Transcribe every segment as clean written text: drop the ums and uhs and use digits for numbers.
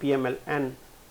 PMLN,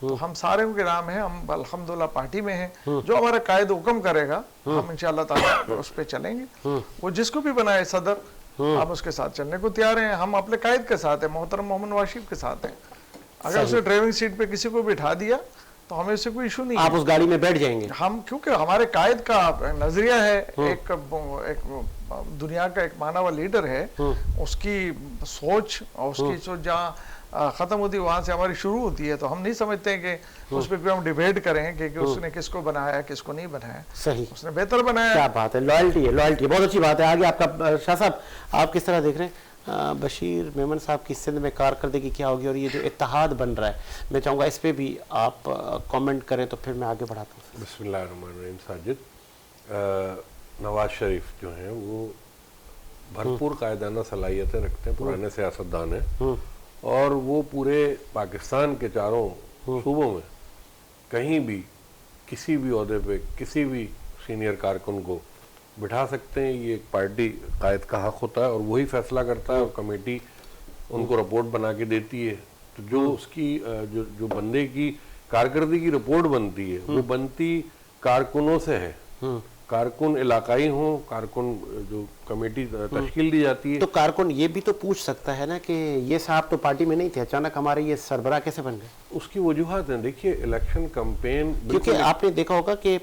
تو ہم سارے کے نام ہیں, ہم الحمدللہ پارٹی میں ہیں, جو ہمارا قائد حکم کرے گا ہم انشاءاللہ تعالیٰ اس پہ چلیں گے. وہ جس کو بھی بنائے صدر, ہم اس کے ساتھ چلنے کو تیار ہیں. ہم اپنے قائد کے ساتھ ہیں, محترم محمد نواز شریف کے ساتھ ہیں. اگر اسے ڈرائیونگ سیٹ پہ کسی کو بٹھا دیا تو ہمیں اس سے کوئی ایشو نہیں. آپ اس گاڑی میں بیٹھ جائیں گے؟ ہم, کیونکہ ہمارے قائد کا نظریہ ہے, ایک دنیا کا ایک مانا ہوا لیڈر ہے, اس کی سوچ اور اس کی سوچ جہاں ختم ہوتی ہے وہاں سے ہماری شروع ہوتی ہے. تو ہم نہیں سمجھتے ہیں کہ اس پہ کوئی ہم ڈیبیٹ کریں کہ اس نے کس کو بنایا کس کو نہیں بنایا. صحیح, اس نے بہتر بنایا. کیا بات ہے, لائلٹی ہے, لائلٹی بہت اچھی بات ہے. آگے آپ کا شاہ صاحب آپ کس طرح دیکھ رہے ہیں بشیر میمن صاحب کی سندھ میں کارکردگی کیا ہوگی, اور یہ جو اتحاد بن رہا ہے, میں چاہوں گا اس پہ بھی آپ کامنٹ کریں تو پھر میں آگے بڑھاتا ہوں. بسم اللہ الرحمن الرحیم. ساجد, نواز شریف جو ہیں وہ بھرپور قائدانہ صلاحیتیں رکھتے ہیں, پرانے سیاستدان ہیں, اور وہ پورے پاکستان کے چاروں صوبوں میں کہیں بھی کسی بھی عہدے پہ کسی بھی سینئر کارکن کو بٹھا سکتے ہیں. یہ ایک پارٹی قائد کا حق ہوتا ہے اور وہی فیصلہ کرتا ہے, اور کمیٹی ان کو رپورٹ بنا کے دیتی ہے. تو جو اس کی جو بندے کی کارکردگی کی رپورٹ بنتی ہے وہ بنتی کارکنوں سے ہے, کارکن علاقائی ہوں, کارکن جو کمیٹی تشکیل دی جاتی ہے. تو کارکن یہ بھی تو پوچھ سکتا ہے نا کہ یہ صاحب تو پارٹی میں نہیں تھے, اچانک ہمارے یہ سربراہ کیسے بن گئے؟ اس کی وجوہات ہیں. دیکھیے الیکشن کمپین, کیونکہ آپ نے دیکھا ہوگا کہ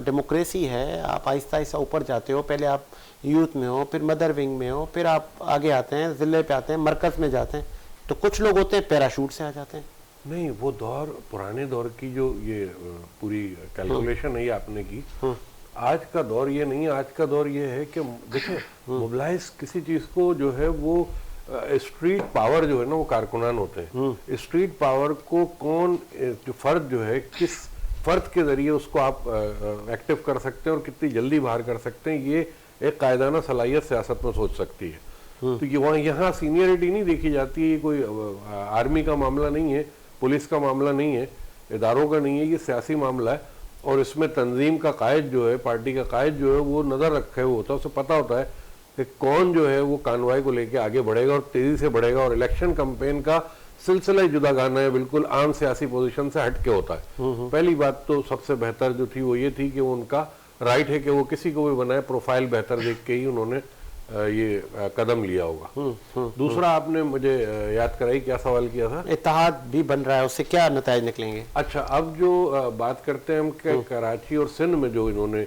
ڈیموکریسی ہے, آپ آہستہ آہستہ اوپر جاتے ہو, پہلے آپ یوتھ میں ہو, پھر مدر ونگ میں ہو, پھر آپ آگے آتے ہیں, ضلع پہ آتے ہیں, مرکز میں جاتے ہیں. تو کچھ لوگ ہوتے ہیں پیراشوٹ سے آ جاتے ہیں. نہیں, وہ دور پرانے دور کی جو یہ پوری کیلکولیشن ہے یہ آپ نے کی, آج کا دور یہ نہیں ہے. آج کا دور یہ ہے کہ دیکھیں موبلائز کسی چیز کو جو ہے وہ اسٹریٹ پاور جو ہے نا وہ کارکنان ہوتے ہیں. اسٹریٹ پاور کو کون جو فرد جو ہے کس فرد کے ذریعے اس کو آپ ایکٹیو کر سکتے ہیں اور کتنی جلدی باہر کر سکتے ہیں, یہ ایک قائدانہ صلاحیت سیاست میں سوچ سکتی ہے. تو یہاں سینئرٹی نہیں دیکھی جاتی. یہ کوئی آرمی کا معاملہ نہیں ہے, پولیس کا معاملہ نہیں ہے, اداروں کا نہیں ہے, یہ سیاسی معاملہ ہے. اور اس میں تنظیم کا قائد جو ہے, پارٹی کا قائد جو ہے وہ نظر رکھے ہوئے ہوتا ہے, اسے پتہ ہوتا ہے کہ کون جو ہے وہ کانوائی کو لے کے آگے بڑھے گا اور تیزی سے بڑھے گا. اور الیکشن کمپین کا سلسلہ جدا گانا ہے, بالکل عام سیاسی پوزیشن سے ہٹ کے ہوتا ہے. پہلی بات تو سب سے بہتر جو تھی وہ یہ تھی کہ وہ ان کا رائٹ ہے کہ وہ کسی کو بھی بنائے, پروفائل بہتر دیکھ کے ہی انہوں نے یہ قدم لیا ہوگا. دوسرا آپ نے مجھے یاد کرائی, کیا سوال کیا تھا؟ اتحاد بھی بن رہا ہے, اس سے کیا نتائج نکلیں گے؟ اچھا, اب جو بات کرتے ہیں ہم کہ کراچی اور سندھ میں جو انہوں نے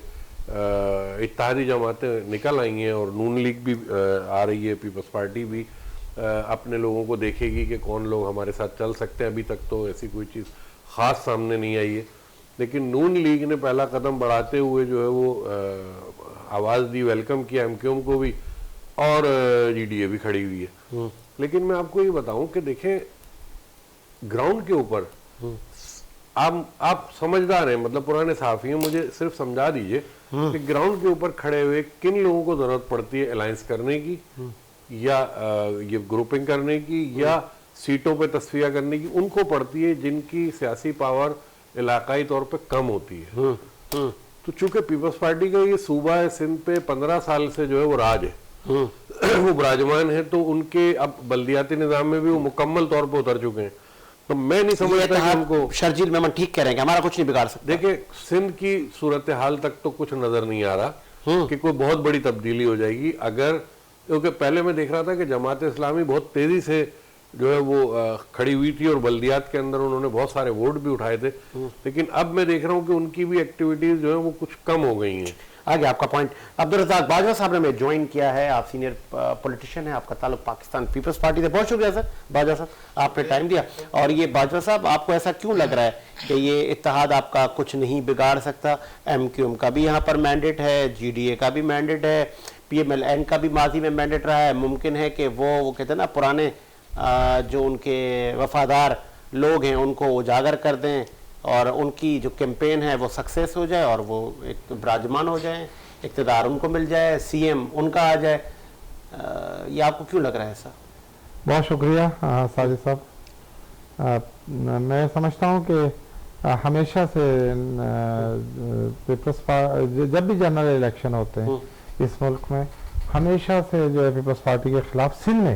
اتحادی جماعتیں نکل آئی ہیں, اور نون لیگ بھی آ رہی ہے, پیپلز پارٹی بھی اپنے لوگوں کو دیکھے گی کہ کون لوگ ہمارے ساتھ چل سکتے ہیں. ابھی تک تو ایسی کوئی چیز خاص سامنے نہیں آئی ہے, لیکن نون لیگ نے پہلا قدم بڑھاتے ہوئے جو ہے وہ آواز دی, ویلکم کیا ایم کیو ایم کو بھی, اور جی ڈی اے بھی کھڑی ہوئی ہے. لیکن میں آپ کو یہ بتاؤں کہ دیکھیں گراؤنڈ کے اوپر آپ سمجھدار ہیں, مطلب پرانے صحافی ہیں, مجھے صرف سمجھا دیجئے کہ گراؤنڈ کے اوپر کھڑے ہوئے کن لوگوں کو ضرورت پڑتی ہے الائنس کرنے کی, یا یہ گروپنگ کرنے کی, یا سیٹوں پہ تصفیہ کرنے کی. ان کو پڑتی ہے جن کی سیاسی پاور علاقائی طور پہ کم ہوتی ہے. تو چونکہ پیپلز پارٹی کا یہ صوبہ ہے سندھ پہ 15 سال سے جو ہے وہ راج ہے, وہ براجمان ہے, تو ان کے اب بلدیاتی نظام میں بھی وہ مکمل طور پہ اتر چکے ہیں. تو میں نہیں سمجھتا کہ ان کو شرجیل میمن ٹھیک کہہ رہے ہیں کہ ہمارا کچھ نہیں بگاڑ سکتا. دیکھیں سندھ کی صورتحال تک تو کچھ نظر نہیں آ رہا کہ کوئی بہت بڑی تبدیلی ہو جائے گی. اگر کیونکہ پہلے میں دیکھ رہا تھا کہ جماعت اسلامی بہت تیزی سے جو ہے وہ کھڑی ہوئی تھی, اور بلدیات کے اندر انہوں نے بہت سارے ووٹ بھی اٹھائے تھے, لیکن اب میں دیکھ رہا ہوں کہ ان کی بھی ایکٹیویٹیز جو ہیں وہ کچھ کم ہو گئی ہیں. آگے آپ کا پوائنٹ. عبدالرزاق باجوہ صاحب نے ہمیں جوائن کیا ہے, آپ سینئر پولیٹیشین ہیں, آپ کا تعلق پاکستان پیپلز پارٹی سے. بہت شکریہ سر باجوہ صاحب, آپ نے ٹائم دیا. اور یہ باجوہ صاحب آپ کو ایسا کیوں لگ رہا ہے کہ یہ اتحاد آپ کا کچھ نہیں بگاڑ سکتا؟ ایم کیو ایم کا بھی یہاں پر مینڈیٹ ہے, جی ڈی اے کا بھی مینڈیٹ ہے, پی ایم ایل این کا بھی ماضی میں مینڈیٹ رہا ہے. ممکن ہے کہ وہ کہتے ہیں نا پرانے جو ان کے وفادار لوگ ہیں ان کو اجاگر کر دیں, اور ان کی جو کیمپین ہے وہ سکسیس ہو جائے, اور وہ ایک براجمان ہو جائیں, اقتدار ان کو مل جائے, سی ایم ان کا آ جائے. یہ آپ کو کیوں لگ رہا ہے ایسا؟ بہت شکریہ ساجد صاحب. میں سمجھتا ہوں کہ ہمیشہ سے جب بھی جنرل الیکشن ہوتے ہیں اس ملک میں, ہمیشہ سے جو ہے پیپلز پارٹی کے خلاف سندھ میں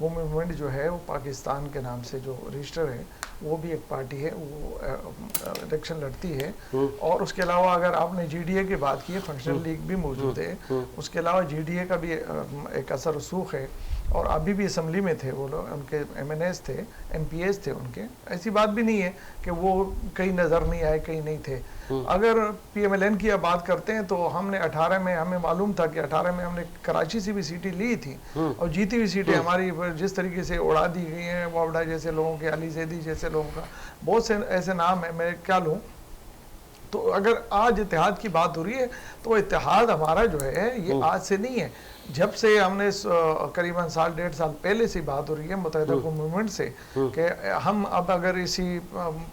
قومی موومنٹ جو ہے وہ پاکستان کے نام سے جو رجسٹر ہے وہ بھی ایک پارٹی ہے, وہ الیکشن لڑتی ہے. اور اس کے علاوہ اگر آپ نے جی ڈی اے کی بات کی ہے, فنکشنل لیگ بھی موجود ہے. اس کے علاوہ جی ڈی اے کا بھی ایک اثر رسوخ ہے, اور ابھی بھی اسمبلی میں تھے وہ لوگ, ان کے ایم این ایز تھے, ایم پی ایز تھے ان کے. ایسی بات بھی نہیں ہے کہ وہ کہیں نظر نہیں آئے, کہیں نہیں تھے. اگر پی ایم ایل این کی بات کرتے ہیں تو ہم نے 18 میں ہمیں معلوم تھا کہ 18 میں ہم نے کراچی سے بھی سیٹیں لی تھی, اور جیتی ہوئی سیٹیں ہماری جس طریقے سے اڑا دی گئی ہیں, واوڈا جیسے لوگوں کے, علی زیدی جیسے لوگوں کا, بہت سے ایسے نام ہیں, میں کیا لوں. تو اگر آج اتحاد کی بات ہو رہی ہے تو اتحاد ہمارا جو ہے یہ آج سے نہیں ہے. جب سے ہم نے قریباً 1.5 سال پہلے سے بات ہو رہی ہے متحدہ قوم موومنٹ سے کہ ہم اب اگر اسی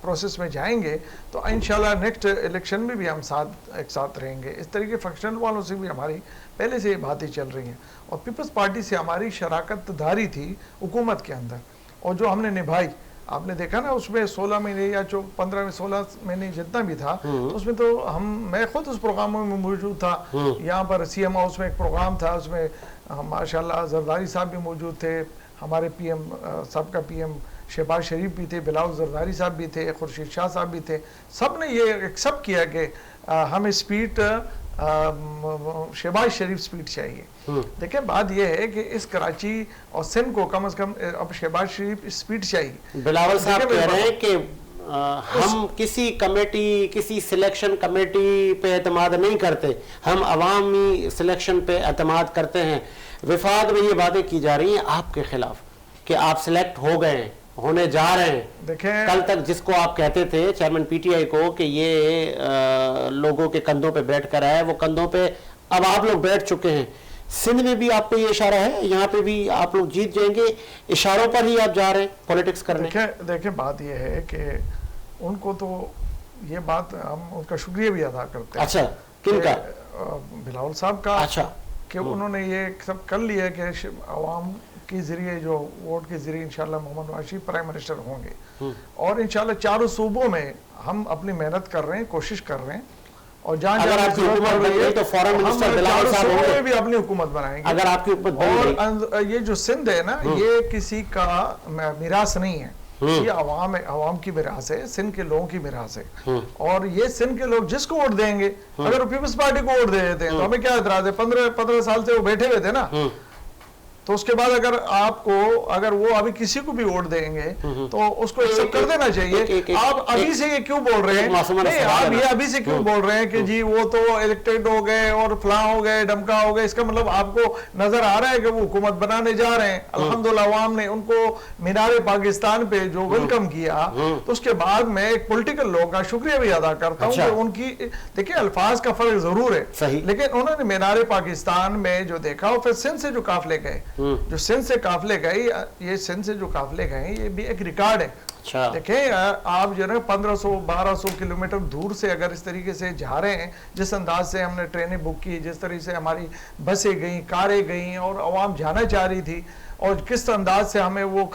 پروسیس میں جائیں گے تو انشاءاللہ نیکسٹ الیکشن میں بھی ہم ایک ساتھ رہیں گے. اس طریقے فنکشنل والوں سے بھی ہماری پہلے سے یہ باتیں چل رہی ہیں, اور پیپلز پارٹی سے ہماری شراکت داری تھی حکومت کے اندر, اور جو ہم نے نبھائی. آپ نے دیکھا نا اس میں 16 مہینے یا 15 میں 16 مہینے جتنا بھی تھا, اس میں تو میں خود اس پروگراموں میں موجود تھا. یہاں پر سی ایم ہاؤس میں ایک پروگرام تھا, اس میں ماشاءاللہ زرداری صاحب بھی موجود تھے, ہمارے پی ایم سب کا پی ایم شہباز شریف بھی تھے, بلاول زرداری صاحب بھی تھے, خورشید شاہ صاحب بھی تھے. سب نے یہ ایکسپٹ کیا کہ ہمیں اسپیڈ شہباز شریف اسپیڈ چاہیے. دیکھیں بات یہ ہے کہ اس کراچی اور سندھ کو کم از کم اب شہباز شریف اسپیڈ چاہیے. بلاول صاحب کہہ رہے ہیں کہ ہم کسی کمیٹی, کسی سلیکشن کمیٹی پہ اعتماد نہیں کرتے, ہم عوامی سلیکشن پہ اعتماد کرتے ہیں. وفاق میں یہ باتیں کی جا رہی ہیں آپ کے خلاف کہ آپ سلیکٹ ہو گئے ہیں, ہونے جا رہے ہیں. دیکھیں کل تک جس کو آپ کہتے تھے چیئرمین پی ٹی آئی کو کہ یہ لوگوں کے کندھوں پہ بیٹھ کر آئے, وہ کندھوں پہ اب آپ لوگ بیٹھ چکے ہیں. سندھ میں بھی آپ کو یہ اشارہ ہے, یہاں پہ بھی آپ لوگ جیت جائیں گے, اشاروں پر ہی آپ جا رہے ہیں پولیٹکس کرنے. دیکھیں بات یہ ہے کہ ان کو تو یہ بات ہم ان کا شکریہ بھی ادا کرتے ہیں. اچھا, کن کا؟ بلاول صاحب کا. اچھا, کہ انہوں نے یہ سب کر لیا کہ عوام کے ذریعے جو ووٹ کے ذریعے انشاءاللہ محمد نواز شریف پرائم منسٹر ہوں گے, اور انشاءاللہ چاروں صوبوں میں ہم اپنی محنت کر رہے ہیں, کوشش کر رہے ہیں, اور جہاں اگر آپ کی حکومت بن گئی تو فوراً منسٹر بلاول صاحب ہوں گے. بھی اپنی حکومت بنائیں گے اگر آپ کی حکومت بن گئی. اور یہ جو سندھ ہے نا, یہ کسی کا میراث نہیں ہے, یہ عوام کی میراث ہے, سندھ کے لوگوں کی میراث ہے. اور یہ سندھ کے لوگ جس کو ووٹ دیں گے, اگر وہ پیپلز پارٹی کو ووٹ دے دیتے ہیں تو ہمیں کیا اعتراض ہے؟ 15 سال سے وہ بیٹھے ہوئے تھے نا, تو اس کے بعد اگر وہ ابھی کسی کو بھی ووٹ دیں گے تو اس کو ایکسپٹ کر دینا چاہیے. آپ ابھی سے یہ کیوں بول رہے ہیں, نہیں آپ یہ ابھی سے کیوں بول رہے ہیں کہ جی وہ تو الیکٹڈ ہو گئے اور فلاں ہو گئے, ڈمکا ہو گئے, اس کا مطلب آپ کو نظر آ رہا ہے کہ وہ حکومت بنانے جا رہے ہیں. الحمدللہ عوام نے ان کو مینار پاکستان پہ جو ویلکم کیا, تو اس کے بعد میں ایک پولیٹیکل لوگ کا شکریہ بھی ادا کرتا ہوں کہ ان کی, دیکھیں الفاظ کا فرق ضرور ہے, لیکن انہوں نے مینار پاکستان میں جو دیکھا, اور پھر سندھ سے جو قافلے گئے, جو سندھ سے قافلے گئے, یہ سندھ سے جو قافلے گئے یہ بھی ایک ریکارڈ ہے. دیکھیں آپ جو ہے 1500-1200 کلومیٹر دور سے اگر اس طریقے سے جا رہے ہیں, جس انداز سے ہم نے ٹرینیں بک کی, جس طریقے سے ہماری بسیں گئیں, کاریں گئیں, اور عوام جانا چاہ رہی تھی, اور کس انداز سے ہمیں وہ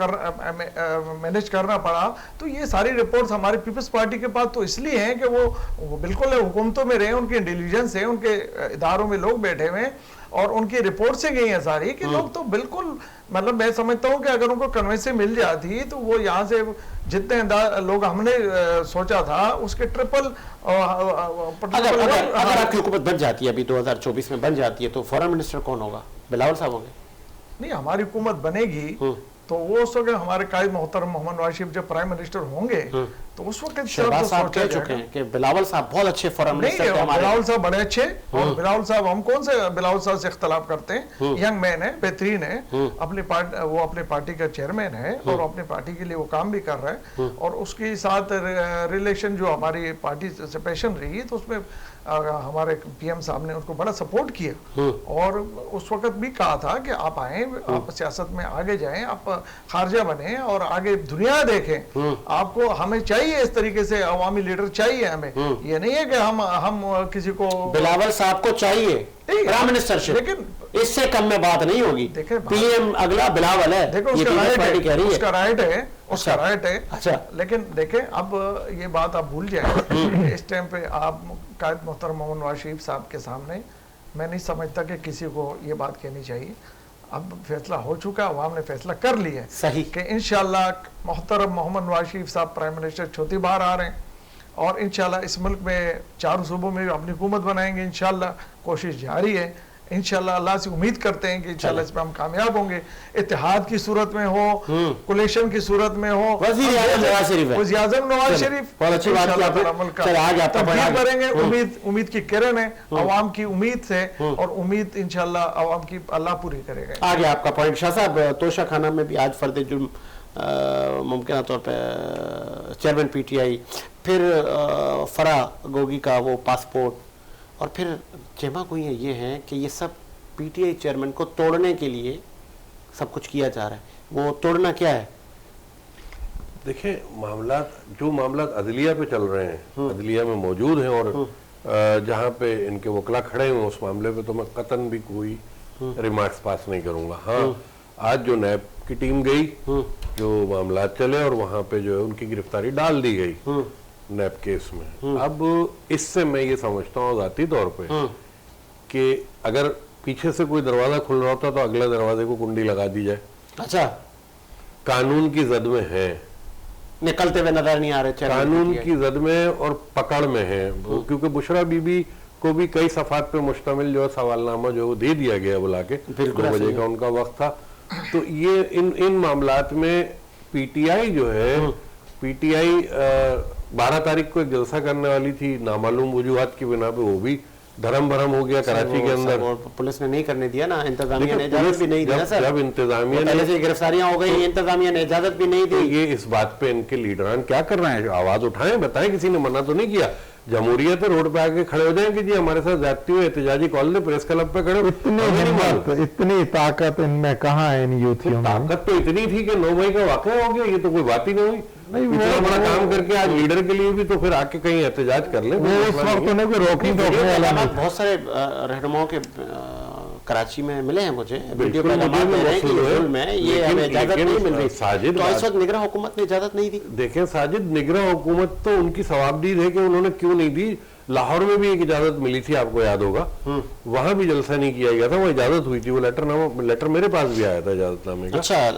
مینیج کرنا پڑا, تو یہ ساری رپورٹس ہماری پیپلز پارٹی کے پاس تو اس لیے ہیں کہ وہ بالکل حکومتوں میں رہے, ان کے انٹیلیجنس ہیں, ان کے اداروں میں لوگ بیٹھے ہوئے ہیں, اور ان کی رپورٹ سے گئی ہیں ساری کہ لوگ تو بالکل, مطلب میں سمجھتا ہوں کہ اگر ان کو کنوینس مل جاتی تو وہ یہاں سے جتنے لوگ ہم نے سوچا تھا اس کے ٹرپل. اگر آپ کی حکومت بن جاتی ہے ابھی 2024 میں بن جاتی ہے تو فورن منسٹر کون ہوگا؟ بلاول صاحب ہوں گے؟ نہیں, ہماری حکومت بنے گی تو وہ اس وقت ہمارے قائد محترم محمد نواز شریف جب پرائم منسٹر ہوں گے تو اس وقت شہباز صاحب کہہ چکے ہیں کہ بلاول صاحب بہت اچھے فورن منسٹر تھے ہمارے. بلاول صاحب بڑے اچھے, اور بلاول صاحب, ہم کون سے بلاول صاحب سے اختلاف کرتے ہیں؟ ینگ مین ہے, بہترین ہے, وہ اپنی پارٹی کا چیئرمین ہے, اور اپنی پارٹی کے لیے وہ کام بھی کر رہا ہے, اور اس کے ساتھ ریلیشن جو ہماری پارٹی سے پیشن رہی تو اس میں ہمارے پی ایم صاحب نے اس کو بڑا سپورٹ کیا, اور اس وقت بھی کہا تھا کہ آپ آئیں, آپ سیاست میں آگے جائیں, آپ خارجہ بنیں اور آگے دنیا دیکھیں. آپ کو, ہمیں چاہیے اس طریقے سے عوامی لیڈر چاہیے ہمیں, یہ نہیں ہے کہ ہم کسی کو. بلاول صاحب کو چاہیے پرائم منسٹرشپ, لیکن اس سے کم میں بات نہیں ہوگی. پی ایم اگلا بلاول ہے, دیکھو اس کا رائٹ ہے, اس کا رائٹ ہے. اچھا, لیکن دیکھیں اب یہ بات آپ بھول جائیں, اس ٹائم پہ آپ قائد محترم محمد نواز شریف صاحب کے سامنے میں نہیں سمجھتا کہ کسی کو یہ بات کہنی چاہیے. اب فیصلہ ہو چکا، عوام نے فیصلہ کر لیا ہے صحیح کہ انشاءاللہ محترم محمد نواز شریف صاحب پرائم منسٹر چوتھی بار آ رہے ہیں، اور انشاءاللہ اس ملک میں 4 صوبوں میں اپنی حکومت بنائیں گے انشاءاللہ، کوشش جاری ہے انشاءاللہ، اللہ سے امید کرتے ہیں کہ انشاءاللہ اس پہ ہم کامیاب ہوں گے، اتحاد کی صورت میں ہو، کولیشن کی صورت میں ہو، وزیر اعظم نواز شریف ہے، وزیر اعظم نواز شریف بہت اچھی بات کی آپ نے، تبدیل کریں گے، امید کی کرن ہے عوام کی امید سے، اور امید انشاءاللہ عوام کی اللہ پوری کرے گا۔ آگے آپ کا پوائنٹ شاہ صاحب، توشہ خانہ میں بھی آج فرد جرم ممکنہ طور پہ چیئرمین پی ٹی آئی، پھر فرا گوگی کا وہ پاسپورٹ، اور پھر جمع گوئیاں یہ ہیں کہ یہ سب پی ٹی آئی چیئرمین کو توڑنے کے لیے سب کچھ کیا جا رہا ہے، وہ توڑنا کیا ہے؟ دیکھیں معاملات عدلیہ پہ چل رہے ہیں، عدلیہ میں موجود ہیں، اور جہاں پہ ان کے وکلا کھڑے ہوئے اس معاملے پہ تو میں قطعاً بھی کوئی ریمارکس پاس نہیں کروں گا۔ ہاں آج جو نیب کی ٹیم گئی، جو معاملات چلے اور وہاں پہ جو ہے ان کی گرفتاری ڈال دی گئی نیب کیس میں، اب اس سے میں یہ سمجھتا ہوں ذاتی طور پہ کہ اگر پیچھے سے کوئی دروازہ کھل رہا ہوتا تو اگلے دروازے کو کنڈی لگا دی جائے۔ اچھا، قانون کی زد میں ہیں، نکلتے ہوئے نظر نہیں آ رہے، قانون کی زد میں اور پکڑ میں ہیں، کیونکہ بشرا بی بی کو بھی کئی صفحات پہ مشتمل جو ہے سوال نامہ جو وہ دے دیا گیا بلا کے، 2 بجے کا ان کا وقت تھا۔ تو یہ ان معاملات میں پی ٹی آئی جو ہے، پی ٹی آئی 12 تاریخ کو ایک جلسہ کرنے والی تھی، نامعلوم وجوہات کی بنا پہ وہ بھی دھرم بھرم ہو گیا کراچی کے اندر، پولیس نے نہیں کرنے دیا نا، انتظامیہ نے اجازت بھی نہیں دیا سر، جب انتظامیہ نے پہلے سے گرفتاریاں ہو گئی، انتظامیہ نے اجازت بھی نہیں دی۔ یہ اس بات پہ ان کے لیڈران کیا کر رہے ہیں؟ آواز اٹھائیں، بتائیں، کسی نے منع تو نہیں کیا، جمہوریت روڈ پہ آگے کھڑے ہو جائیں کہ جی ہمارے ساتھ زیادتی ہوئے، احتجاجی کال دے، پریس کلب پہ کھڑے ہو۔ اتنی طاقت ان میں کہاں ہے ان یوتھیوں میں؟ طاقت تو اتنی تھی کہ 9 مئی کا واقعہ ہو گیا، یہ تو کوئی بات ہی نہیں ہوئی، اتنا بڑا کام کر کے آج لیڈر کے لیے بھی تو پھر آ کے کہیں احتجاج کر لیں۔ وہ اس وقت انہیں کوئی روکنے والا نہیں۔ بہت سارے رہنماؤں کے کراچی میں ملے ہیں مجھے، ویڈیو بالکل، پیغامات مجھے مل رہے ہیں کہ موصول ہے، ظلم ہے، یہ ہمیں اجازت نہیں مل رہی، ساجد تو اس وقت نگراں حکومت نے اجازت نہیں دی۔ دیکھیں ساجد، نگراں حکومت تو ان کی ثوابدید ہے کہ انہوں نے کیوں نہیں دی۔ لاہور میں بھی ایک اجازت ملی تھی، آپ کو یاد ہوگا، وہاں بھی جلسہ نہیں کیا گیا تھا، وہ اجازت ہوئی تھی، وہ لیٹر میرے پاس بھی آیا تھا اجازت نامے کا۔ اچھا،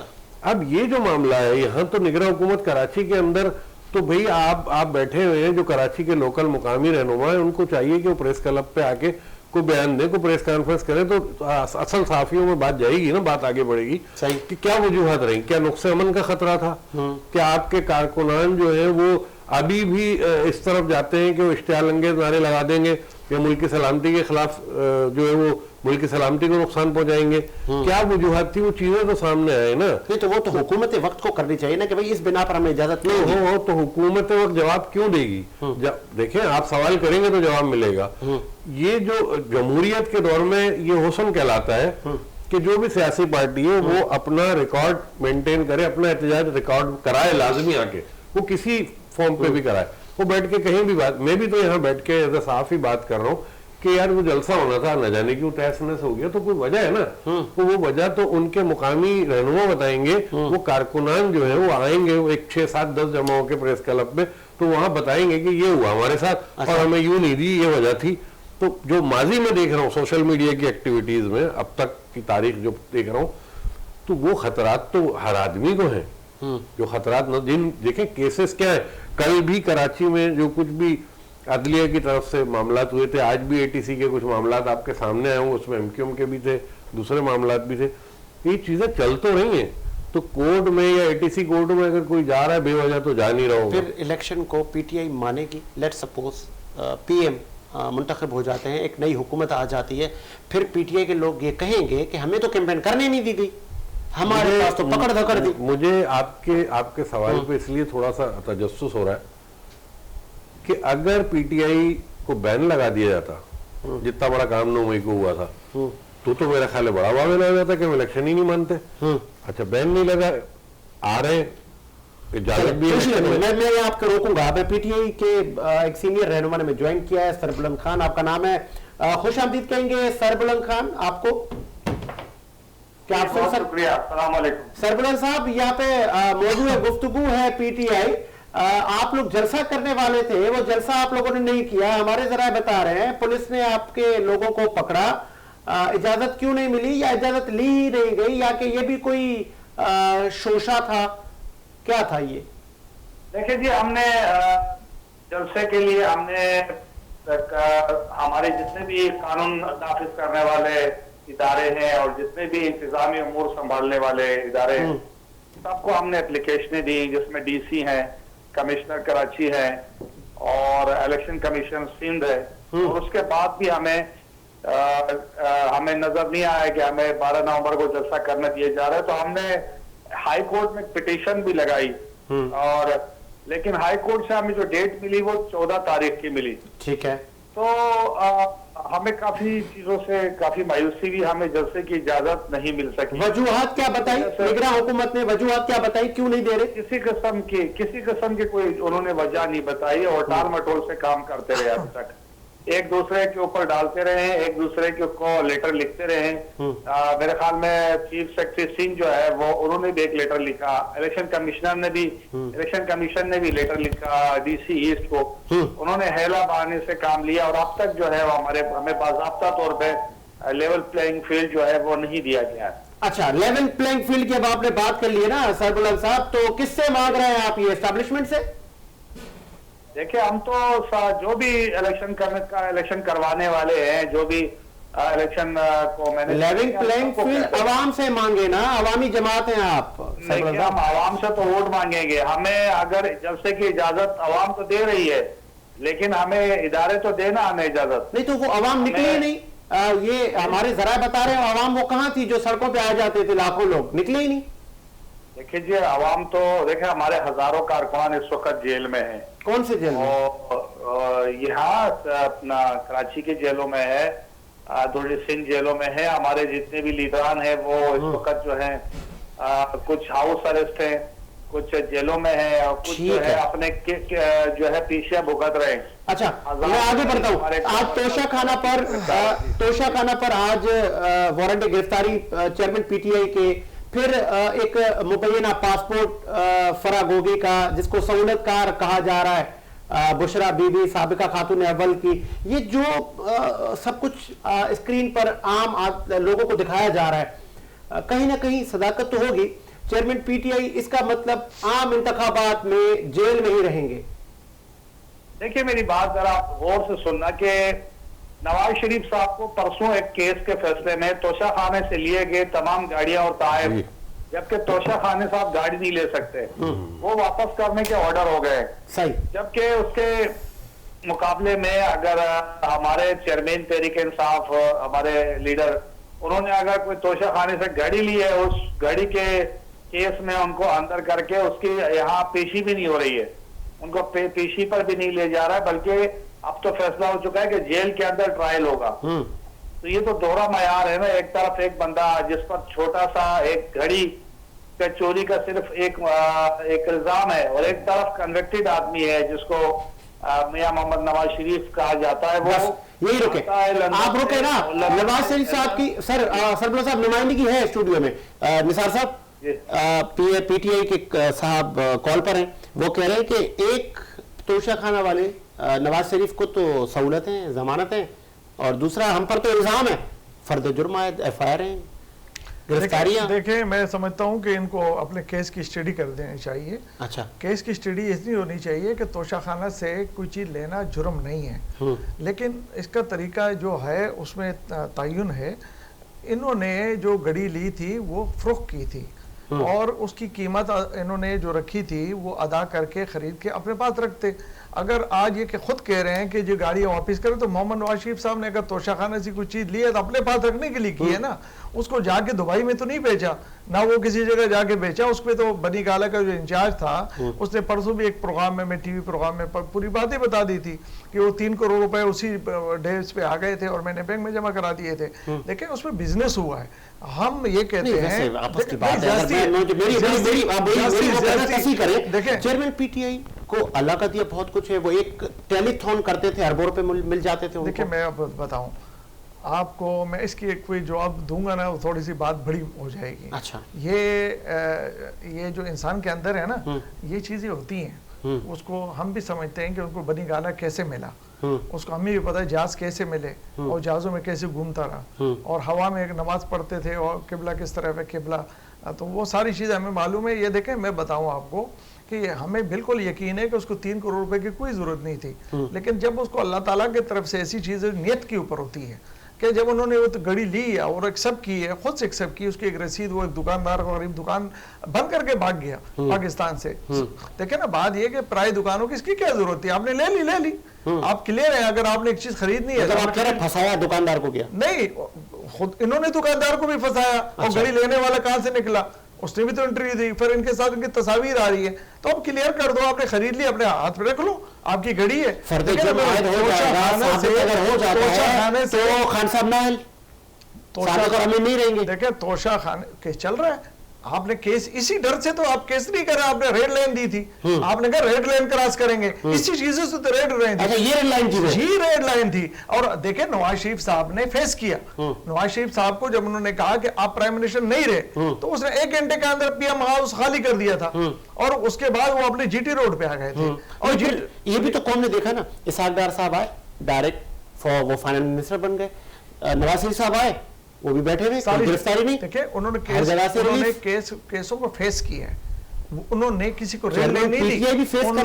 اب یہ جو معاملہ ہے یہاں تو نگراں حکومت کراچی کے اندر، تو بھئی آپ بیٹھے ہوئے ہیں جو کراچی کے لوکل مقامی رہنما ہیں، ان کو چاہیے کہ وہ پریس کلب پہ آ کے کوئی بیان دیں، کوئی پریس کانفرنس کریں، تو اصل صحافیوں میں بات جائے گی نا، بات آگے بڑھے گی کہ کیا وجوہات رہیں، کیا نقص امن کا خطرہ تھا، کیا آپ کے کارکنان جو ہیں وہ ابھی بھی اس طرف جاتے ہیں کہ وہ اشتعال انگیز نعرے لگا دیں گے یا ملک کی سلامتی کے خلاف جو ہے وہ ملک کی سلامتی کو نقصان پہنچائیں گے، کیا وجوہات تھی، وہ چیزیں تو سامنے آئے نا۔ نہیں تو وہ تو حکومت وقت کو کرنی چاہیے نا کہ بھئی اس بنا پر ہمیں اجازت نہیں ہو تو حکومت وقت جواب کیوں دے گی؟ دیکھیں آپ سوال کریں گے تو جواب ملے گا۔ یہ جو جمہوریت کے دور میں یہ حسن کہلاتا ہے کہ جو بھی سیاسی پارٹی ہے وہ اپنا ریکارڈ مینٹین کرے، اپنا احتجاج ریکارڈ کرائے، لازمی آ کے وہ کسی فارم پہ بھی کرائے، وہ بیٹھ کے کہیں بھی بات، میں بھی تو یہاں بیٹھ کے ایز اے صحافی بات کر رہا ہوں کہ یار وہ جلسہ ہونا تھا، نہ جانے کیوں تہس نہس ہو گیا، تو کوئی وجہ ہے نا، تو وہ وجہ تو ان کے مقامی رہنما بتائیں گے، وہ کارکنان جو ہیں وہ آئیں گے، وہ 1 6 7 10 جمع ہو کے پریس کلب میں، تو وہاں بتائیں گے کہ یہ ہوا ہمارے ساتھ اور ہمیں یوں نہیں دی، یہ وجہ تھی۔ تو جو ماضی میں دیکھ رہا ہوں سوشل میڈیا کی ایکٹیویٹیز میں، اب تک کی تاریخ جو دیکھ رہا ہوں، تو وہ خطرات تو ہر آدمی کو ہیں، جو خطرات جن دیکھیں کیسز کیا ہے، کل بھی کراچی میں جو کچھ بھی عدلیہ کی طرف سے معاملات ہوئے تھے، آج بھی اے ٹی سی کے کچھ معاملات آپ کے سامنے آئے ہوں، اس میں ایم کیو ایم کے بھی تھے، دوسرے معاملات بھی تھے، یہ چیزیں چل تو رہی ہیں۔ تو کورٹ میں یا اے ٹی سی کورٹ میں اگر کوئی جا رہا ہے بے وجہ تو جا نہیں رہا ہوگا۔ پھر الیکشن کو پی ٹی آئی مانے گی، لیٹ سپوز پی ایم منتخب ہو جاتے ہیں، ایک نئی حکومت آ جاتی ہے، پھر پی ٹی آئی کے لوگ یہ کہیں گے کہ ہمیں تو کیمپین کرنے نہیں دی گئی، ہمارے پاس تو پکڑ دھکڑ دی۔ مجھے آپ کے سوال پہ اس لیے تھوڑا سا تجسس ہو رہا ہے کہ اگر پی ٹی آئی کو بین لگا دیا جاتا، جتنا بڑا کام 9 مئی کو ہوا تھا، تو میرا خیال ہے بڑا واویل ہو جاتا کہ ہم الیکشن ہی نہیں مانتے۔ اچھا بین نہیں لگا، آ رہے ہیں، اجازت بھی ہے۔ میں آپ کو روکوں گا، میں پی ٹی آئی کے ایک سینئر رہنما نے جوائن کیا ہے، سربلند خان آپ کا نام ہے، خوش آمدید کہیں گے سربلند خان آپ کو۔ کیا آپ بہت شکریہ، السلام علیکم۔ سربلند صاحب یہاں پہ موضوع گفتگو ہے پی ٹی آئی، آپ لوگ جلسہ کرنے والے تھے، وہ جلسہ آپ لوگوں نے نہیں کیا، ہمارے ذرائع بتا رہے ہیں پولیس نے آپ کے لوگوں کو پکڑا، اجازت کیوں نہیں ملی یا اجازت لی ہی نہیں گئی یا کہ یہ بھی کوئی شوشہ تھا, کیا تھا یہ؟ دیکھیں جی, ہم نے جلسے کے لیے ہم نے ہمارے جتنے بھی قانون نافذ کرنے والے ادارے ہیں اور جتنے بھی انتظامی امور سنبھالنے والے ادارے ہیں سب کو ہم نے اپلیکیشنیں دی, جس میں ڈی سی ہیں, کمشنر کراچی ہے اور الیکشن کمیشن سندھ ہے, اور اس کے بعد بھی ہمیں نظر نہیں آیا کہ ہمیں 12 نومبر کو جلسہ کرنے دیا جا رہا ہے. تو ہم نے ہائی کورٹ میں پٹیشن بھی لگائی, اور لیکن ہائی کورٹ سے ہمیں جو ڈیٹ ملی وہ 14 تاریخ کی ملی. ٹھیک ہے. تو ہمیں کافی چیزوں سے کافی مایوسی بھی, ہمیں جلسے کی اجازت نہیں مل سکی. وجوہات کیا بتائی نگراں حکومت نے, وجوہات کیا بتائی, کیوں نہیں دے رہے؟ کسی قسم کی کوئی انہوں نے وجہ نہیں بتائی, اور ٹال مٹول سے کام کرتے رہے اب تک. ایک دوسرے کے اوپر ڈالتے رہے, ایک دوسرے کو لیٹر لکھتے رہے. میرے خیال میں چیف سیکرٹری سنگھ جو ہے وہ انہوں نے بھی ایک لیٹر لکھا, الیکشن کمیشن نے بھی لیٹر لکھا ڈی سی ایسٹ کو. انہوں نے ہیلا بہانے سے کام لیا, اور اب تک جو ہے وہ ہمیں باضابطہ طور پہ لیول پلینگ فیلڈ جو ہے وہ نہیں دیا گیا ہے. اچھا, لیول پلینگ فیلڈ کی اب آپ نے بات کر لی ہے نا سربلند صاحب, تو کس سے مانگ رہے ہیں آپ یہ, اسٹیبلشمنٹ سے؟ دیکھیں ہم تو جو بھی الیکشن کروانے والے ہیں, جو بھی الیکشن کو میں نے لیول پلینگ فیلڈ عوام سے مانگے نا, عوامی جماعت ہیں آپ. ہم عوام سے تو ووٹ مانگیں گے, ہمیں اگر جلسے کی اجازت عوام تو دے رہی ہے لیکن ہمیں ادارے تو دینا ہمیں اجازت. نہیں تو وہ عوام نکلے ہی نہیں, یہ ہمارے ذرائع بتا رہے ہیں, عوام وہ کہاں تھی جو سڑکوں پہ آ جاتے تھے, لاکھوں لوگ نکلے ہی نہیں. دیکھیں جی عوام تو دیکھیں ہمارے ہزاروں کارکن اس وقت جیل میں ہیں. کون سے جیل میں؟ یہاں اپنا کراچی کے جیلوں میں ہے, دوڑی سنگھ جیلوں میں ہے. ہمارے جتنے بھی لیڈران ہیں وہ اس وقت جو ہیں کچھ ہاؤس اریسٹ ہیں, کچھ جیلوں میں ہیں, اور کچھ جو ہے اپنے جو ہے پیشے بھگت رہے ہیں. اچھا میں آگے بڑھتا ہوں. آج توشہ خانہ پر آج وارنٹ گرفتاری چیئرمین پی ٹی آئی کے, پھر ایک مبینہ پاسپورٹ فراگوگی کا جس کو سہولت کار کہا جا رہا ہے, بشرا بی بی سابقہ خاتون اول کی, یہ جو سب کچھ اسکرین پر عام لوگوں کو دکھایا جا رہا ہے, کہیں نہ کہیں صداقت تو ہوگی. چیئرمین پی ٹی آئی اس کا مطلب عام انتخابات میں جیل میں ہی رہیں گے. دیکھیں میری بات ذرا غور سے سننا کہ نواز شریف صاحب کو پرسوں ایک کیس کے فیصلے میں توشہ خانے سے لیے گئے تمام گاڑیاں اور تحائف, جبکہ توشہ خانے صاحب گاڑی نہیں لے سکتے, وہ واپس کرنے کے آرڈر ہو گئے. جبکہ اس کے مقابلے میں اگر ہمارے چیئرمین تحریک انصاف ہمارے لیڈر, انہوں نے اگر کوئی توشہ خانے سے گاڑی لی ہے, اس گاڑی کے کیس میں ان کو اندر کر کے اس کی یہاں پیشی بھی نہیں ہو رہی ہے, ان کو پیشی پر بھی نہیں لے جا رہا ہے, بلکہ اب تو فیصلہ ہو چکا ہے کہ جیل کے اندر ٹرائل ہوگا. تو یہ تو دوہرا معیار ہے نا, ایک طرف ایک بندہ جس پر چھوٹا سا ایک گھڑی کا چوری کا صرف ایک الزام ہے, اور ایک طرف کنوکٹڈ آدمی ہے جس کو میاں محمد نواز شریف کہا جاتا ہے. وہ یہی رکے, آپ رکے نا. نواز شریف صاحب کی سربراہ صاحب نمائندگی ہے اسٹوڈیو میں. نثار صاحب پی ٹی آئی کے صاحب کال پر ہیں, وہ کہہ رہے ہیں کہ ایک توشہ خانہ والے نواز شریف کو تو سہولتیں, ضمانتیں, اور دوسرا ہم پر تو الزام ہے, فرد جرم عائد, ایف آئی آر ہیں, گرفتاریاں. دیکھیں میں سمجھتا ہوں کہ ان کو اپنے کیس کی اسٹڈی کر دینی چاہیے. اچھا, کیس کی اسٹڈی اتنی ہونی چاہیے کہ توشہ خانہ سے کوئی چیز لینا جرم نہیں ہے, لیکن اس کا طریقہ جو ہے اس میں تعین ہے. انہوں نے جو گڑی لی تھی وہ فروخت کی تھی, اور اس کی قیمت انہوں نے جو رکھی تھی وہ ادا کر کے خرید کے اپنے پاس رکھتے. اگر آج یہ کہ خود کہہ رہے ہیں کہ جو گاڑیاں واپس کریں, تو محمد نواز شریف صاحب نے اگر توشہ خانے سے کوئی چیز لی ہے تو اپنے پاس رکھنے کے لیے کی ہے نا, اس کو جا کے دبئی میں تو نہیں بیچا, نہ وہ کسی جگہ جا کے بیچا. اس پہ تو بنی گالا کا جو انچارج تھا اس نے پرسوں بھی ایک پروگرام میں ٹی وی پروگرام میں پوری باتیں بتا دی تھی کہ وہ 3 کروڑ روپے اسی ڈیز پہ آ گئے تھے اور میں نے بینک میں جمع کرا دیے تھے, لیکن اس میں بزنس ہوا ہے. ہم یہ کہتے ہیں چیئرمین پی ٹی آئی کو اللہ کا دیا بہت کچھ ہے, وہ ایک ٹیلی تھون کرتے تھے, اربوں روپے مل جاتے تھے. دیکھیں میں اب بتاؤں آپ کو, میں اس کی ایک کوئی جواب دوں گا نا وہ تھوڑی سی بات بڑی ہو جائے گی. اچھا, یہ جو انسان کے اندر ہے نا, یہ چیزیں ہوتی ہیں, اس کو ہم بھی سمجھتے ہیں کہ ان کو بنی گالا کیسے ملا. اس کو ہمیں بھی پتا ہے جہاز کیسے ملے اور جہازوں میں کیسے گھومتا رہا اور ہوا میں ایک نماز پڑھتے تھے اور قبلہ کس طرف ہے قبلہ، تو وہ ساری چیزیں ہمیں معلوم ہے. یہ دیکھیں میں بتاؤں آپ کو کہ ہمیں بالکل یقین ہے کہ اس کو 3 کروڑ روپے کی کوئی ضرورت نہیں تھی، لیکن جب اس کو اللہ تعالیٰ کی طرف سے ایسی چیزیں نیت کے اوپر ہوتی ہے کہ جب انہوں نے وہ گھڑی لی اور ایکسیپٹ کی ہے، خود سے ایکسیپٹ کی، اس کی ایک رسید وہ ایک دکاندار غریب دکان بند کر کے بھاگ گیا پاکستان سے. دیکھیں نا بات یہ کہ پرائی دکانوں کی اس کی کیا ضرورت تھی، آپ نے لے لی آپ کلیئر ہیں. اگر آپ نے ایک چیز خریدنی ہے آپ کہہ رہے پھنسایا دکاندار کو کیا؟ نہیں، خود انہوں نے دکاندار کو بھی پھنسایا اور گھڑی لینے والا کہاں سے نکلا، اس نے بھی تو انٹرویو دی، پھر ان کے ساتھ ان کی تصاویر آ رہی ہے. تو آپ کلیئر کر دو، آپ نے خرید لی اپنے ہاتھ پہ رکھ لو، آپ کی گھڑی ہے. فرد جرم عائد ہو جائے گا، ثابت اگر ہو جاتا ہے تو خان صاحب نااہل ثابت اور امین نہیں رہیں گے. دیکھیں توشہ خانے کیس چل رہا ہے، آپ نے کیس اسی ڈر سے تو آپ کیس نہیں کرا، آپ نے ریڈ لائن دی تھی، آپ نے کہا ریڈ لائن کراس کریں گے، اسی چیزوں سے تو ریڈ لائن تھی. اچھا یہ ریڈ لائن تھی؟ جی ریڈ لائن تھی. اور دیکھیں نواز شریف صاحب نے فیس کیا، نواز شریف صاحب کو جب انہوں نے کہا کہ آپ پرائم منسٹر نہیں رہے تو اس نے 1 گھنٹے کے اندر پی ایم ہاؤس خالی کر دیا تھا اور اس کے بعد وہ اپنے جی ٹی روڈ پہ آ گئے تھے. اور یہ بھی تو قوم نے دیکھا نا، اسحاق ڈار صاحب آئے ڈائریکٹ وہ فائنانس منسٹر بن گئے، نواز شریف صاحب آئے وہ بھی بیٹھے ہوئے، گرفتاری نہیں. دیکھیں انہوں نے کیسوں کو فیس کیا ہے، انہوں نے کسی کو ریل نہیں دی، انہوں نے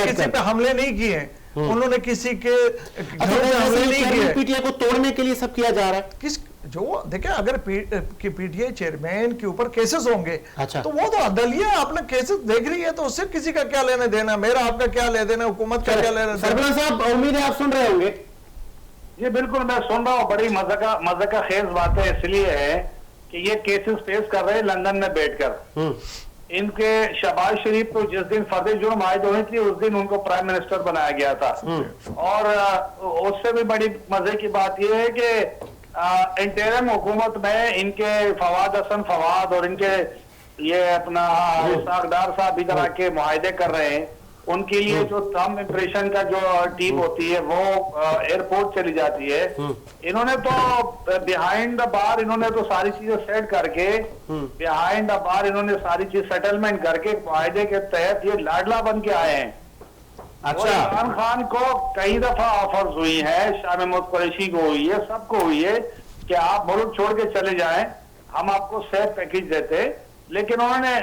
کسی پہ حملے نہیں کیے ہیں، انہوں نے کسی کے حملے نہیں کیے. پی ٹی آئی کو توڑنے کے لیے سب کیا جا رہا ہے. کس جو دیکھیں اگر پی ٹی آئی چیئرمین کے اوپر کیسز ہوں گے تو وہ تو عدلیہ، آپ نے کیسز دیکھ رہی ہے تو اس سے کسی کا کیا لینا دینا، میرا آپ کا کیا لے دینا، حکومت کا کیا لینا دینا. سربراہ صاحب امید ہے آپ سن رہے ہوں گے. جی بالکل میں سن رہا ہوں. بڑی مزہ کا خیز باتیں اس لیے ہے کہ یہ کیسز فیس کر رہے ہیں لندن میں بیٹھ کر. ان کے شہباز شریف کو جس دن فرد جرم عائد ہوئی تھی اس دن ان کو پرائم منسٹر بنایا گیا تھا. اور اس سے بھی بڑی مزے کی بات یہ ہے کہ انٹرم حکومت میں ان کے فواد حسن فواد اور ان کے یہ اپنا اسحاق ڈار صاحب ادھر آ کے معاہدے کر رہے ہیں. ان کے لیے جو تھم امپریشن کا جو ٹیم ہوتی ہے وہ ایئرپورٹ چلی جاتی ہے. انہوں نے تو بیہائنڈ دا بار انہوں نے تو ساری چیزیں سیٹ کر کے بیہائنڈ دا بار انہوں نے ساری چیز سیٹلمنٹ کر کے معاہدے کے تحت یہ لاڈلا بن کے آئے ہیں. اچھا عمران خان کو کئی دفعہ آفرز ہوئی ہے، شاہ محمود قریشی کو ہوئی ہے، سب کو ہوئی ہے کہ آپ ملک چھوڑ کے چلے جائیں، ہم آپ کو سیف پیکیج دیتے، لیکن انہوں نے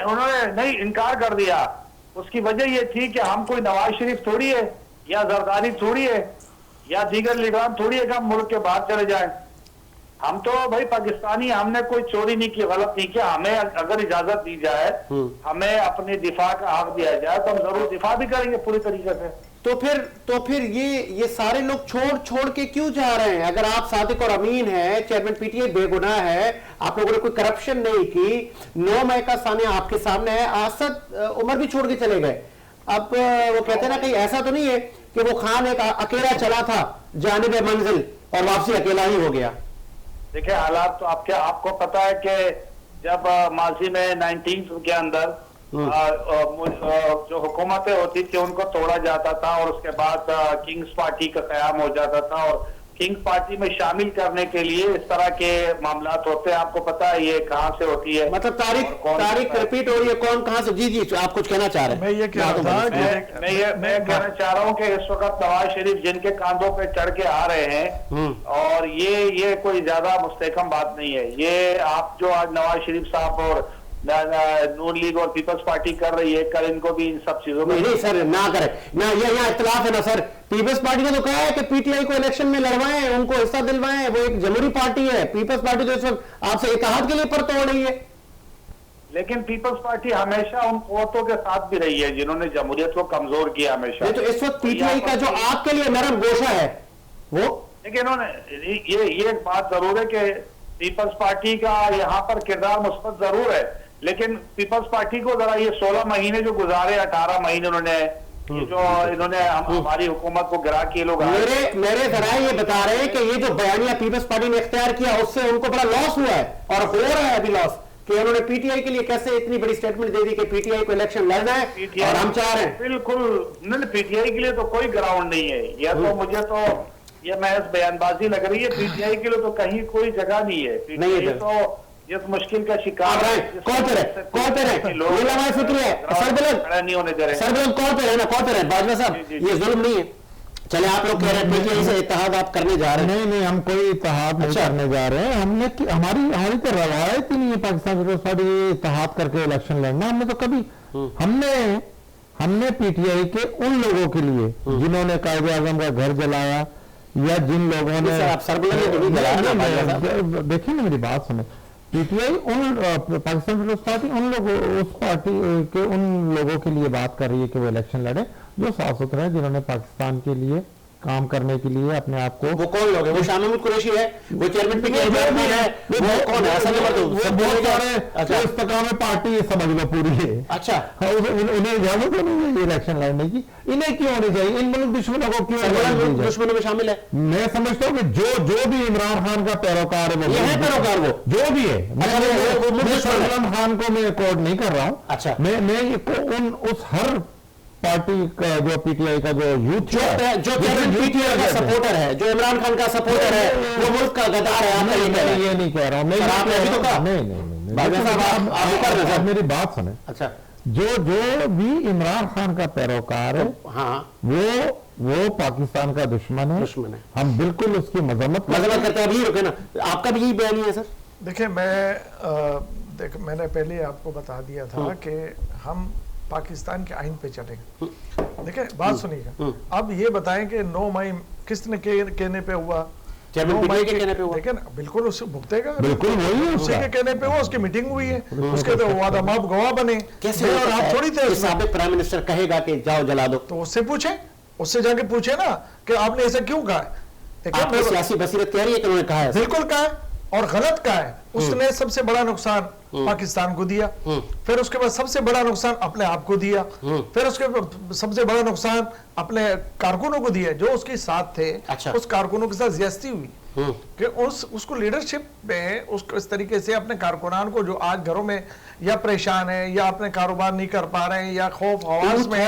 نہیں، انکار کر دیا. اس کی وجہ یہ تھی کہ ہم کوئی نواز شریف تھوڑی ہے یا زرداری تھوڑی ہے یا دیگر لیڈران تھوڑی ہے کہ ہم ملک کے باہر چلے جائیں. ہم تو بھائی پاکستانی، ہم نے کوئی چوری نہیں کی، غلط نہیں کیا. ہمیں اگر اجازت دی جائے، ہمیں اپنی دفاع کا حق دیا جائے تو ہم ضرور دفاع بھی کریں گے پوری طریقے سے. تو پھر یہ سارے لوگ چھوڑ کے کیوں جا رہے ہیں؟ اگر آپ صادق اور امین ہیں، چیئرمین پی ٹی آئی بے گناہ ہے، آپ لوگوں نے کوئی کرپشن نہیں کی، 9 مئی کا سانیہ آپ کے سامنے ہے، آسد عمر بھی چھوڑ کے چلے گئے. اب وہ کہتے ہیں نا کہیں ایسا تو نہیں ہے کہ وہ خان ایک اکیلا چلا تھا جانب منزل اور واپسی اکیلا ہی ہو گیا. دیکھیں حالات تو آپ کو پتا ہے کہ جب ماضی میں 19 کے اندر جو حکومتیں ہوتی تھی ان کو توڑا جاتا تھا اور اس کے بعد کنگز پارٹی کا قیام ہو جاتا تھا اور کنگز پارٹی میں شامل کرنے کے لیے اس طرح کے معاملات ہوتے ہیں. آپ کو پتا ہے یہ کہاں سے ہوتی ہے، مطلب تاریخ ریپیٹ ہو رہی ہے کون کہاں سے. جی آپ کچھ کہنا چاہ رہے ہیں؟ میں یہ کہنا چاہ رہا ہوں کہ اس وقت نواز شریف جن کے کاندھوں پہ چڑھ کے آ رہے ہیں اور یہ کوئی زیادہ مستحکم بات نہیں ہے. یہ آپ جو آج نواز شریف صاحب اور نون لیگ اور پیپلز پارٹی کر رہی ہے، کل ان کو بھی ان سب چیزوں میں نہیں سر نہ کرے نہ، یہاں اختلاف ہے نا سر. پیپلز پارٹی نے تو کہا ہے کہ پی ٹی آئی کو الیکشن میں لڑوائیں، ان کو حصہ دلوائیں، وہ ایک جمہوری پارٹی ہے. پیپلز پارٹی تو اس وقت آپ سے اتحاد کے لیے پر توڑ رہی ہے. لیکن پیپلز پارٹی ہمیشہ ان قوتوں کے ساتھ بھی رہی ہے جنہوں نے جمہوریت کو کمزور کیا ہمیشہ. تو اس وقت پی ٹی آئی کا جو آپ کے لیے نرم گوشہ ہے وہ لیکن انہوں نے یہ ایک بات ضرور ہے کہ پیپلز پارٹی کا یہاں پر کردار مثبت ضرور ہے، لیکن پیپلز پارٹی کو ذرا یہ 16 مہینے جو گزارے، 18 مہینے انہوں نے ہماری حکومت کو گرا کیے لوگ. میرے ذرائع یہ بتا رہے ہیں کہ یہ جو بیانیہ پیپلز پارٹی نے اختیار کیا اس سے ان کو بڑا لاس ہوا ہے اور ہو رہا ہے ابھی لاس، کہ انہوں نے پی ٹی آئی کے لیے کیسے اتنی بڑی سٹیٹمنٹ دے دی کہ پی ٹی آئی کو الیکشن لڑنا ہے اور ہم چاہ رہے ہیں. بالکل نہیں، پی ٹی آئی کے لیے تو کوئی گراؤنڈ نہیں ہے. یہ تو مجھے تو یہ محض بیان بازی لگ رہی ہے. پی ٹی آئی کے لیے تو کہیں کوئی جگہ نہیں ہے. پی ٹی آئی تو اس مشکل کا شکار ہے. کون پہ رہے سر بلند کون پہ رہے نا، کون پہ رہے باجوہ صاحب، یہ ظلم نہیں ہے. چلے آپ لوگ کہہ رہے ہیں PTI سے اتحاد آپ کرنے جا رہے ہیں؟ نہیں ہم کوئی اتحاد نہیں کرنے جا رہے ہیں. ہم نے ہماری تو روایت ہی نہیں ہے پاکستان پیپلز پارٹی اتحاد کر کے الیکشن لڑنا. ہم نے تو کبھی ہم نے PTI کے ان لوگوں کے لیے جنہوں نے قائد اعظم کا گھر جلایا یا جن لوگوں نے دیکھیں نا میری بات سنیں, PTI پاکستان پیپلز پارٹی ان لوگوں اس پارٹی کے ان لوگوں کے لیے بات کر رہی ہے کہ وہ الیکشن لڑے جو صاف ستھرا ہے, جنہوں نے پاکستان کے لیے کام کرنے کے لیے اپنے آپ کو. وہ کون لوگ ہیں؟ وہ شاہ محمود قریشی ہے, وہ چیئرمین PTI ہے, وہ کون ہے؟ ایسا نہیں وہ بہت سارے استقام پارٹی سمجھ لو پوری ہے. اچھا, انہیں اجازت نہیں ہے الیکشن لڑنے کی. انہیں کیوں ہونی چاہیے؟ ان ملک دشمنوں کو کیوں دشمنوں میں شامل ہے؟ میں سمجھتا ہوں کہ جو بھی عمران خان کا پیروکار ہے, یہ ہے پیروکار وہ جو بھی ہے, عمران خان کو میں کوڈ نہیں کر رہا ہوں. اچھا, میں اس ہر پارٹی کا جو PTI کا جو یوتھ جو PTI کا سپورٹر ہے, جو عمران خان کا سپورٹر ہے, وہ ملک کا غدار ہے. میں یہ نہیں کہہ رہا ہوں, نہیں میری بات سنیں. اچھا, جو بھی عمران خان کا پیروکار ہے, ہاں, وہ پاکستان کا دشمن ہے. ہم بالکل اس کی مذمت کرتے ہیں. ابھی رکے نا, آپ کا بھی یہی بیان ہے سر؟ دیکھیں میں نے پہلے آپ کو بتا دیا تھا کہ ہم پاکستان کے آئین پہ چلیں گے. دیکھیں بات سنیے گا, اب یہ بتائیں کہ 9 مئی کس نے کہنے پہ ہوا؟ دیکھیں نا, بالکل اسے بھگتے گا, بالکل اسی کے کہنے پہ ہوا, اس کی میٹنگ ہوئی ہے, اس کے تو وعدہ ماب گواہ بنے. کیسے آپ تھوڑی تھے سابق پرائم منسٹر کہے گا کہ جاؤ جلا دو؟ تو اس سے پوچھیں, اس سے جا کے پوچھیں نا کہ آپ نے ایسا کیوں کہا ہے. سیاسی بصیرت کہہ رہی ہے کہ انہوں نے کہا ہے, بالکل کہا ہے, اور غلط کہا ہے. اس نے سب سے بڑا نقصان پاکستان کو دیا, پھر اس کے بعد سب سے بڑا نقصان اپنے آپ کو دیا, پھر اس کے بعد سب سے بڑا نقصان اپنے کارکنوں کو دیا جو اس کے ساتھ تھے. اس کارکنوں کے ساتھ زیادتی ہوئی کہ اس کو لیڈرشپ میں اس طریقے سے اپنے کارکنان کو جو آج گھروں میں یا پریشان ہیں یا اپنے کاروبار نہیں کر پا رہے ہیں یا خوف حواس میں,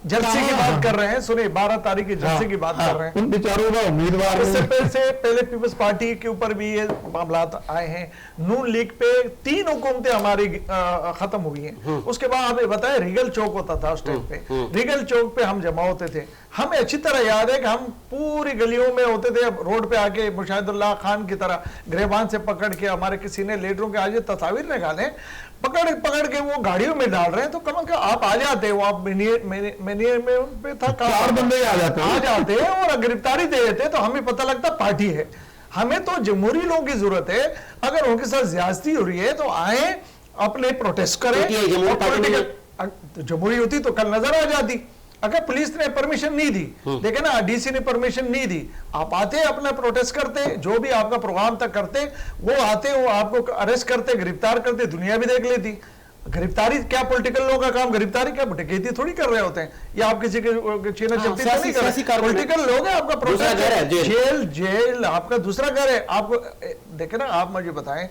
جلسے کی بات کر رہے ہیں, سنیں 12 تاریخ کے جلسے کی بات کر رہے ہیں, ان بیچاروں کا امیدوار. اس سے پہلے پیپلز پارٹی کے اوپر بھی یہ معاملات آئے ہیں. نون لیگ پہ 3 حکومتیں ہماری ختم ہوئی ہیں. اس کے بعد ہمیں بتائیں ریگل چوک ہوتا تھا اس ٹائم پہ, ریگل چوک پہ ہم جمع ہوتے تھے. ہمیں اچھی طرح یاد ہے کہ ہم پوری گلیوں میں ہوتے تھے, روڈ پہ آ کے مشاہد اللہ خان کی طرح گریبان سے پکڑ کے ہمارے کسی نے لیڈروں کے آج تصاویر نکالے, پکڑ کے وہ گاڑیوں میں ڈال رہے ہیں. تو کم از کم آپ آ جاتے, وہ آپ مینیر میں پہ تھا 4 بندے آ جاتے اور گرفتاری دے دیتے تو ہمیں پتہ لگتا پارٹی ہے. ہمیں تو جمہوری لوگوں کی ضرورت ہے. اگر ان کے ساتھ زیادتی ہو رہی ہے تو آئیں, اپنے پروٹیسٹ کریں. جمہوری ہوتی تو کل نظر آ جاتی. اگر پولیس نے پرمیشن نہیں دی, دیکھیں نا, DC نے پرمیشن نہیں دی, آپ آتے اپنا پروٹیسٹ کرتے, جو بھی آپ کا پروگرام تک کرتے, وہ آتے, وہ آپ کو اریسٹ کرتے, گرفتار کرتے, دنیا بھی دیکھ لیتی. گرفتاری کیا پولیٹیکل لوگوں کا کام, گرفتاری کیا ڈکیتی تھوڑی کر رہے ہوتے ہیں, یا آپ کسی کے چینا چپٹی تو نہیں کر رہے. پولیٹیکل لوگ ہیں, آپ کا پروٹیسٹ جیل آپ کا دوسرا گھر ہے. آپ کو دیکھیں نا, آپ مجھے بتائیں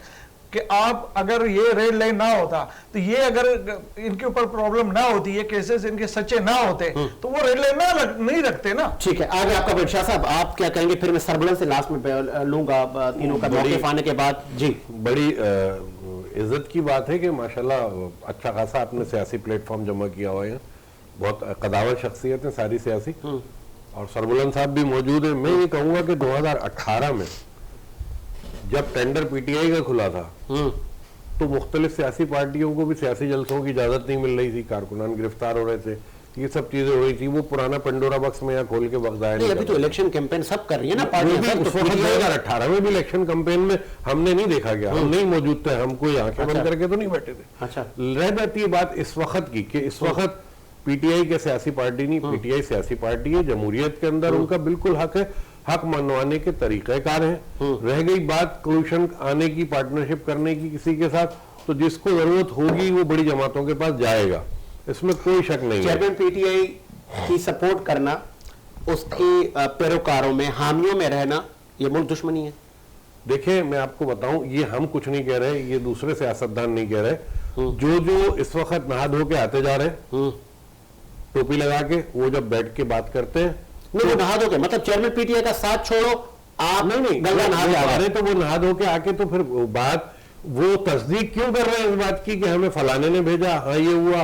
کہ آپ اگر یہ ریڈ لائن نہ ہوتا تو یہ اگر ان کے اوپر پرابلم نہ ہوتی, یہ کیسز ان کے سچے نہ ہوتے تو وہ ریڈ لائن نہیں رکھتے نا. ٹھیک ہے, آگے آپ کا شاہ صاحب آپ کیا کہیں گے, پھر میں سربلند سے لاسٹ میں لوں گا تینوں کا موقف آنے کے بعد. جی, بڑی عزت کی بات ہے کہ ماشاءاللہ اچھا خاصا آپ نے سیاسی پلیٹ فارم جمع کیا ہوا ہے, بہت قداور شخصیت ہیں ساری سیاسی, اور سربلند صاحب بھی موجود ہیں. میں یہ کہوں گا کہ 2018 میں جب ٹینڈر PTI کا کھلا تھا تو مختلف سیاسی پارٹیوں کو بھی سیاسی جلسوں کی اجازت نہیں مل رہی تھی, کارکنان گرفتار ہو رہے تھے, یہ سب چیزیں ہو رہی تھی. وہ پرانا پنڈورا باکس میں یہاں کھول کے وقت ضائع نہیں. ابھی تو الیکشن کیمپین سب کر رہی ہے نا پارٹیاں. اس وقت 2018 میں بھی الیکشن کیمپین میں ہم نے نہیں دیکھا گیا, ہم نہیں موجود تھے, ہم کوئی آنکھیں بند کر کے تو نہیں بیٹھے تھے. رہ جاتی ہے بات اس وقت کی کہ اس وقت PTI کے سیاسی پارٹی نہیں, PTI سیاسی پارٹی ہے, جمہوریت کے اندر ان کا بالکل حق ہے, حق منوانے کے طریقہ کار ہیں. رہ گئی بات کلوشن آنے کی, پارٹنرشپ کرنے کی کسی کے ساتھ, تو جس کو ضرورت ہوگی وہ بڑی جماعتوں کے پاس جائے گا, اس میں کوئی شک نہیں ہے. چیئرمین PTI کی سپورٹ کرنا, اس کی پیروکاروں میں, حامیوں میں رہنا, یہ ملک دشمنی ہے. دیکھیں میں آپ کو بتاؤں, یہ ہم کچھ نہیں کہہ رہے, یہ دوسرے سیاستدان نہیں کہہ رہے, جو اس وقت نہا دھو کے آتے جا رہے ہیں ٹوپی لگا کے, وہ جب بیٹھ کے بات کرتے ہیں, نہیں وہ نہا دھو کے, مطلب چیئرمین PTI کا ساتھ چھوڑو, آپ نہیں گنگا نہا کے آ رہے تو وہ نہا دھو کے آ کے تو پھر بات وہ تصدیق کیوں کر رہے ہیں اس بات کی کہ ہمیں فلانے نے بھیجا, ہاں یہ ہوا,